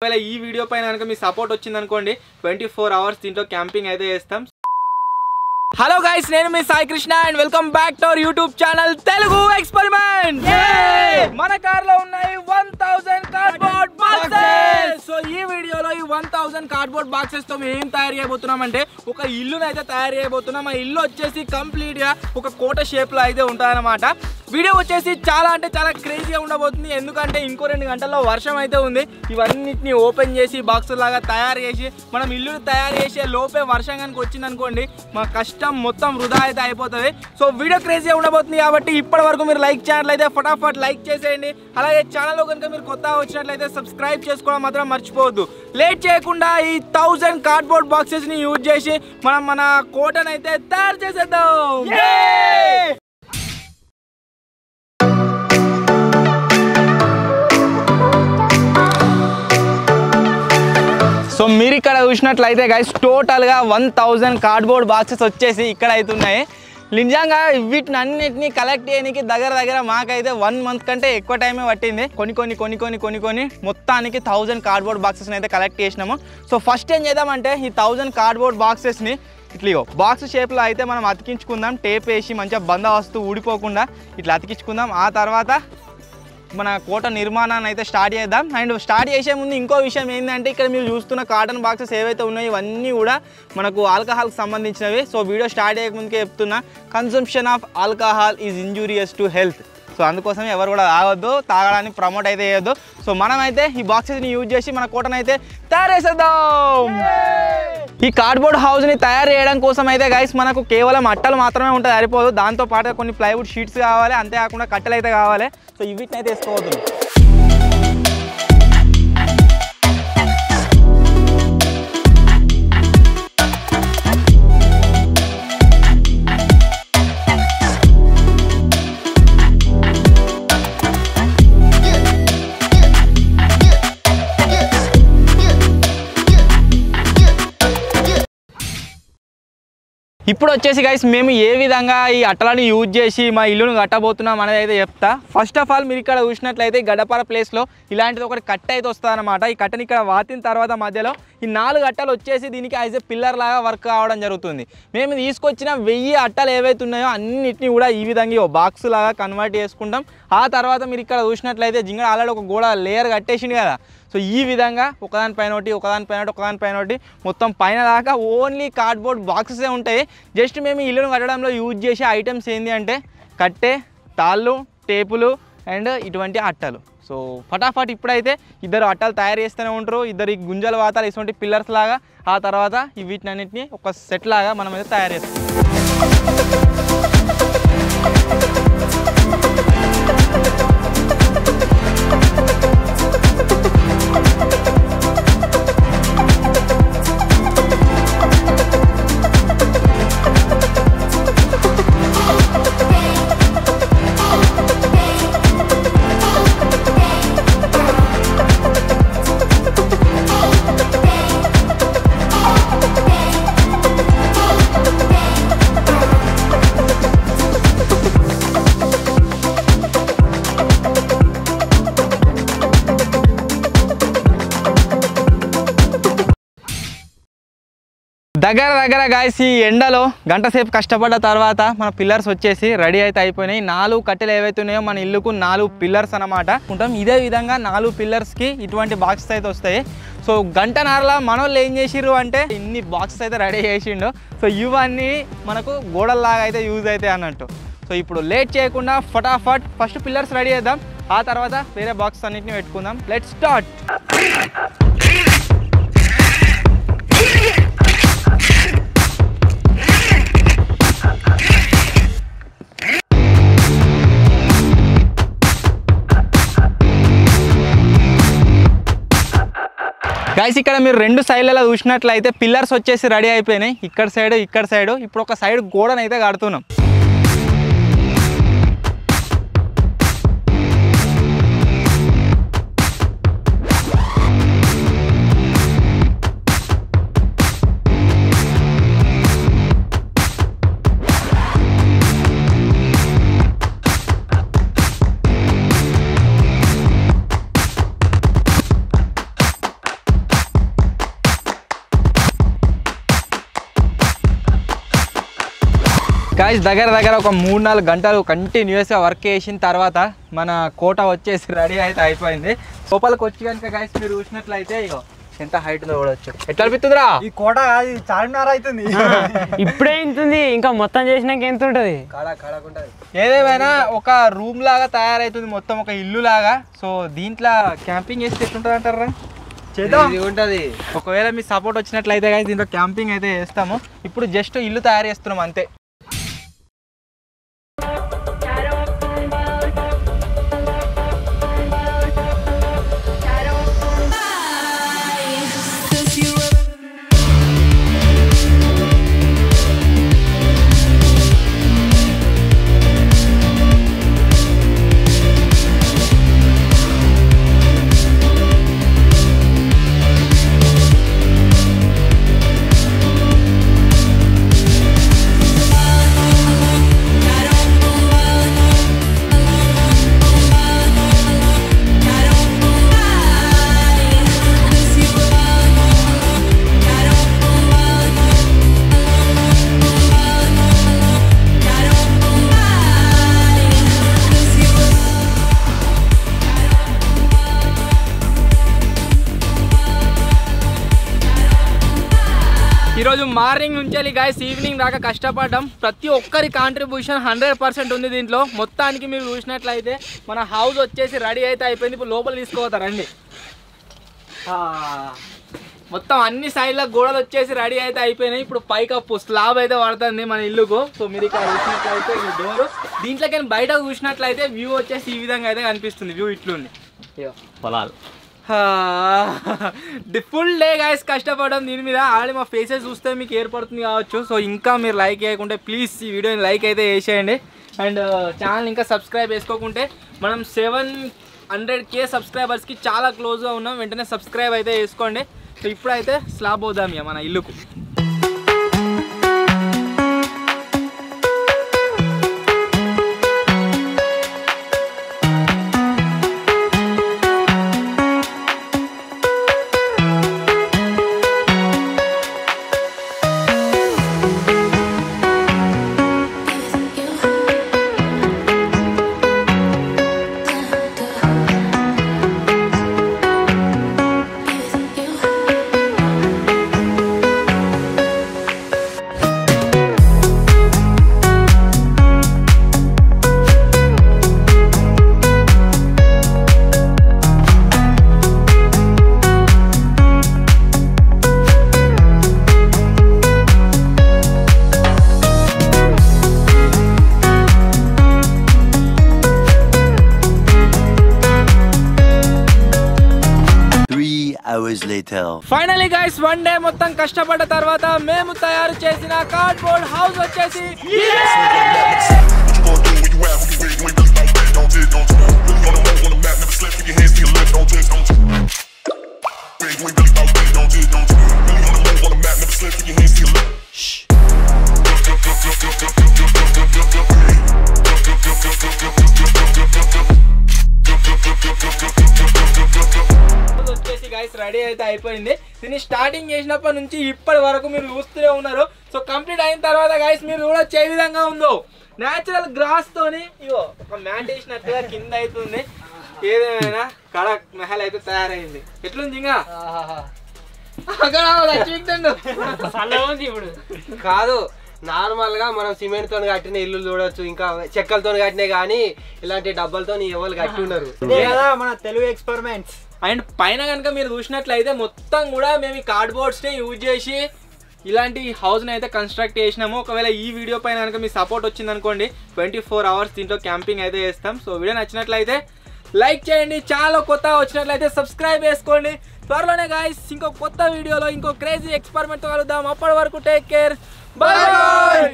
ఈ వీడియో పైన కనుక మీ సపోర్ట్ వచ్చిందనుకోండి 24 అవర్స్ దీంట్లో క్యాంపింగ్ అయితే చేస్తాం. హలో గైస్, నేను మీ Sai Krishna and welcome back to our YouTube channel Telugu experiment. మన కార్లో ఉన్నాయి 1000 కార్డ్బోర్డ్ బాక్సెస్. సో ఈ వీడియోలో ఈ 1000 కార్డ్బోర్డ్ బాక్సెస్ తో మేము ఏం తయారు చేయబోతున్నాం అంటే ఒక ఇల్లును అయితే తయారు చేయబోతున్నాం. ఆ ఇల్లు వచ్చేసి కంప్లీట్ గా ఒక కోట షేప్ లో అయితే ఉంటుందన్నమాట. వీడియో వచ్చేసి చాలా అంటే చాలా క్రేజీగా ఉండబోతుంది. ఎందుకంటే ఇంకో 2 గంటల్లో వర్షం అయితే ఉంది. ఇవన్నిటిని ఓపెన్ చేసి బాక్స్ లాగా తయారు చేసి మనం ఇల్లుని తయారు చేసే లోపే వర్షం కనుక వచ్చింది అనుకోండి, మా కష్టం మొత్తం వృధా అయితే అయిపోతుంది. సో వీడియో క్రేజీగా ఉండబోతుంది కాబట్టి ఇప్పటి వరకు మీరు లైక్ చేయాలైతే ఫటాఫట్ లైక్ చేసేయండి. అలాగే ఛానల్లో కనుక మీరు కొత్తగా వచ్చినట్లయితే సబ్స్క్రైబ్ చేసుకోవడం మాత్రం మర్చిపోవద్దు. లేట్ చేయకుండా ఈ 1000 కార్డ్బోర్డ్ బాక్సెస్ ని యూజ్ చేసి మనం మన కోటను అయితే తయారు చేసేద్దాం. సో మీరు ఇక్కడ చూసినట్లయితే గైస్ టోటల్గా 1000 కార్డ్బోర్డ్ బాక్సెస్ వచ్చేసి ఇక్కడ అవుతున్నాయి. నిజంగా వీటిని అన్నిటినీ కలెక్ట్ చేయడానికి దగ్గర మాకైతే 1 మంత్ కంటే ఎక్కువ టైమే పట్టింది. కొన్ని మొత్తానికి 1000 కార్డ్బోర్డ్ బాక్సెస్ని అయితే కలెక్ట్ చేసినాము. సో ఫస్ట్ ఏం చేద్దామంటే ఈ 1000 కార్డ్బోర్డ్ బాక్సెస్ని ఇట్లా బాక్స్ షేప్లో అయితే మనం అతికించుకుందాం. టేప్ వేసి మంచిగా బందోబస్తు ఊడిపోకుండా ఇట్లా అతికించుకుందాం. ఆ తర్వాత మన కోట నిర్మాణాన్ని అయితే స్టార్ట్ చేద్దాం. అండ్ స్టార్ట్ చేసే ముందు ఇంకో విషయం ఏంటంటే ఇక్కడ మీరు చూస్తున్న కాటన్ బాక్సెస్ ఏవైతే ఉన్నాయో ఇవన్నీ కూడా మనకు ఆల్కహాల్కి సంబంధించినవి. సో వీడియో స్టార్ట్ చేయకముందుకే చెప్తున్నా, consumption of alcohol is injurious to health. So అందుకోసమే ఎవరు కూడా తాగొద్దు, తాగడానికి ప్రమోట్ అయితే చేయొద్దు. సో మనమైతే ఈ బాక్సెస్ని యూజ్ చేసి మన కోటను అయితే తయారు చేసేద్దాం. ఈ కార్డ్బోర్డ్ హౌస్ని తయారు చేయడం కోసం అయితే గైస్ మనకు కేవలం అట్టలు మాత్రమే ఉంటుంది, సరిపోదు. దాంతోపాటు కొన్ని ప్లైవుడ్ షీట్స్ కావాలి, అంతేకాకుండా కట్టెలు అయితే కావాలి. సో వీటిని అయితే వేసుకోవద్దు. ఇప్పుడు వచ్చేసి గైస్ మేము ఏ విధంగా ఈ అట్టలని యూజ్ చేసి మా ఇల్లును కట్టబోతున్నాం అనేది అయితే చెప్తా. ఫస్ట్ ఆఫ్ ఆల్ మీరు ఇక్కడ చూసినట్లయితే గడపర ప్లేస్లో ఇలాంటిది ఒకటి కట్ట అయితే వస్తుందన్నమాట. ఈ కట్టని ఇక్కడ వాతిన తర్వాత మధ్యలో ఈ 4 అట్టలు వచ్చేసి దీనికి యాజ్ ఏ పిల్లర్ లాగా వర్క్ కావడం జరుగుతుంది. మేము తీసుకొచ్చిన 1000 అట్టలు ఏవైతే ఉన్నాయో అన్నిటిని కూడా ఈ విధంగా బాక్స్ లాగా కన్వర్ట్ చేసుకుంటాం. ఆ తర్వాత మీరు ఇక్కడ చూసినట్లయితే జింగడ ఆల్రెడీ ఒక గోడ లేయర్ కట్టేసింది కదా. సో ఈ విధంగా ఒకదానిపైన ఒకటి మొత్తం పైన దాకా ఓన్లీ కార్డ్బోర్డ్ బాక్సెసే ఉంటాయి. జస్ట్ మేము ఇల్లును కట్టడంలో యూజ్ చేసే ఐటమ్స్ ఏంటి అంటే కట్టె, తాళ్ళు, టేపులు అండ్ ఇటువంటి అట్టలు. సో ఫటాఫట్ ఇప్పుడైతే 2 అట్టలు తయారు చేస్తూనే ఉంటారు. 2 గుంజల వాతాలు ఇటువంటి పిల్లర్స్ లాగా. ఆ తర్వాత వీటిని అన్నింటినీ ఒక సెట్ లాగా మనం అయితే తయారు చేస్తాం. దగ్గర గాయస్ ఈ ఎండలో గంట సేపు కష్టపడ్డ తర్వాత మన పిల్లర్స్ వచ్చేసి రెడీ అయితే అయిపోయినాయి. 4 కట్టెలు ఏవైతే ఉన్నాయో మన ఇల్లుకు 4 పిల్లర్స్ అన్నమాట ఉంటాం. ఇదే విధంగా 4 పిల్లర్స్కి ఇటువంటి బాక్సెస్ అయితే వస్తాయి. సో గంటన్నరలో మనోళ్ళు ఏం చేసిర్రు అంటే ఇన్ని బాక్సెస్ అయితే రెడీ చేసిండు. సో ఇవన్నీ మనకు గోడల్లాగా అయితే యూజ్ అవుతాయి అన్నట్టు. సో ఇప్పుడు లేట్ చేయకుండా ఫటాఫట్ ఫస్ట్ పిల్లర్స్ రెడీ చేద్దాం. ఆ తర్వాత వేరే బాక్సెస్ అన్నింటినీ పెట్టుకుందాం. Let's start. గైస్ ఇక్కడ మీరు 2 సైడ్లలో చూసినట్లయితే పిల్లర్స్ వచ్చేసి రెడీ అయిపోయినాయి. ఇక్కడ సైడ్ ఇప్పుడు ఒక సైడ్ గోడను అయితే కడుతున్నాం. గాయ్స్ దగ్గర ఒక 3-4 గంటలు కంటిన్యూస్గా వర్క్ చేసిన తర్వాత మన కోట వచ్చేసి రెడీ అయితే అయిపోయింది. లోపలికి వచ్చి కనుక గాయ్స్ మీరు చూసినట్లయితే ఇగో ఎంత హైట్ ఉందో చూడొచ్చు. ఎట్లా అనిపిస్తుందిరా ఈ కోట? చార్మినార్ అవుతుంది ఇప్పుడే ఇంతుంది, ఇంకా మొత్తం చేసినాక ఎంత ఉంటుంది? ఏదేమైనా ఒక రూమ్ లాగా తయారైతుంది, మొత్తం ఒక ఇల్లు లాగా. సో దీంట్లో క్యాంపింగ్ చేస్తే ఎట్లుంటుంది అంటారా? ఉంటుంది. ఒకవేళ మీ సపోర్ట్ వచ్చినట్లయితే గాయ్స్ దీంట్లో క్యాంపింగ్ అయితే చేస్తాము. ఇప్పుడు జస్ట్ ఇల్లు తయారు చేస్తున్నాం అంతే. ఈరోజు మార్నింగ్ నుంచి గాయ్స్ ఈవినింగ్ దాకా కష్టపడ్డాం. ప్రతి ఒక్కరి కాంట్రిబ్యూషన్ 100% ఉంది దీంట్లో. మొత్తానికి మీరు చూసినట్లయితే మన హౌస్ వచ్చేసి రెడీ అయితే అయిపోయింది. ఇప్పుడు లోపల తీసుకోతారండి. మొత్తం అన్ని సైడ్ల గోడలు వచ్చేసి రెడీ అయితే అయిపోయినాయి. ఇప్పుడు పైకప్పు స్లాబ్ అయితే పడుతుంది మన ఇల్లుకు. సో మీరు ఇక్కడ చూసినట్లయితే ఈ డోరు దీంట్లోకి బయటకు చూసినట్లయితే వ్యూ వచ్చేసి ఈ విధంగా అయితే కనిపిస్తుంది. వ్యూ ఇట్లుంది పొలాలు. ఫుల్ డే గాయస్ కష్టపడడం దీని మీద. ఆల్రెడీ మా ఫేసెస్ చూస్తే మీకు ఏర్పడుతుంది కావచ్చు. సో ఇంకా మీరు లైక్ చేయకుంటే ప్లీజ్ ఈ వీడియోని లైక్ అయితే చేసేయండి. అండ్ ఛానల్ ఇంకా సబ్స్క్రైబ్ చేసుకోకుంటే మనం 700K సబ్స్క్రైబర్స్కి చాలా క్లోజ్గా ఉన్నాం. వెంటనే సబ్స్క్రైబ్ అయితే చేసుకోండి. సో ఇప్పుడైతే స్లాబ్ అవుదాం ఇక మన ఇల్లుకు. ఫైనలీ గైస్ వన్ డే మొత్తం కష్టపడ్డ తర్వాత మేము తయారు చేసిన కార్డ్బోర్డ్ హౌస్ వచ్చేసి రెడీ అయితే అయిపోయింది. దీన్ని స్టార్టింగ్ చేసినప్పటి నుంచి ఇప్పటి వరకు మీరు చూస్తూనే ఉన్నారు. సో కంప్లీట్ అయిన తర్వాత గైస్ మీరు చూడొచ్చు ఏ విధంగా ఉందో. న్యాచురల్ గ్రాస్ తోని ఇగో ఒక మ్యాట్ వేసినట్టుగా కింద అవుతుంది. ఏదేమైనా కడక్ మహల్ అయితే తయారైంది. ఎట్లుంది ఇంకా ఇప్పుడు కాదు, నార్మల్ గా మనం సిమెంట్ తో కట్టిన ఇల్లు చూడొచ్చు, ఇంకా చెక్కలతో కట్టినాయి కానీ ఇలాంటి డబ్బాలతో ఎవరు కట్టి ఉన్నారు. మన తెలుగు ఎక్స్పెరిమెంట్స్. అండ్ పైన కనుక మీరు చూసినట్లయితే మొత్తం కూడా మేము ఈ కార్డ్బోర్డ్స్ని యూజ్ చేసి ఇలాంటి హౌస్ని అయితే కన్స్ట్రక్ట్ చేసినాము. ఒకవేళ ఈ వీడియో పైన కనుక మీ సపోర్ట్ వచ్చింది అనుకోండి 24 hours దీంట్లో క్యాంపింగ్ అయితే చేస్తాం. సో వీడియో నచ్చినట్లయితే లైక్ చేయండి, చాలా కొత్త వచ్చినట్లయితే సబ్స్క్రైబ్ చేసుకోండి. త్వరలోనే గాయ్స్ ఇంకో కొత్త వీడియోలో ఇంకో క్రేజీ ఎక్స్పెరిమెంట్తో కలుద్దాం. అప్పటి వరకు టేక్ కేర్, బాయ్.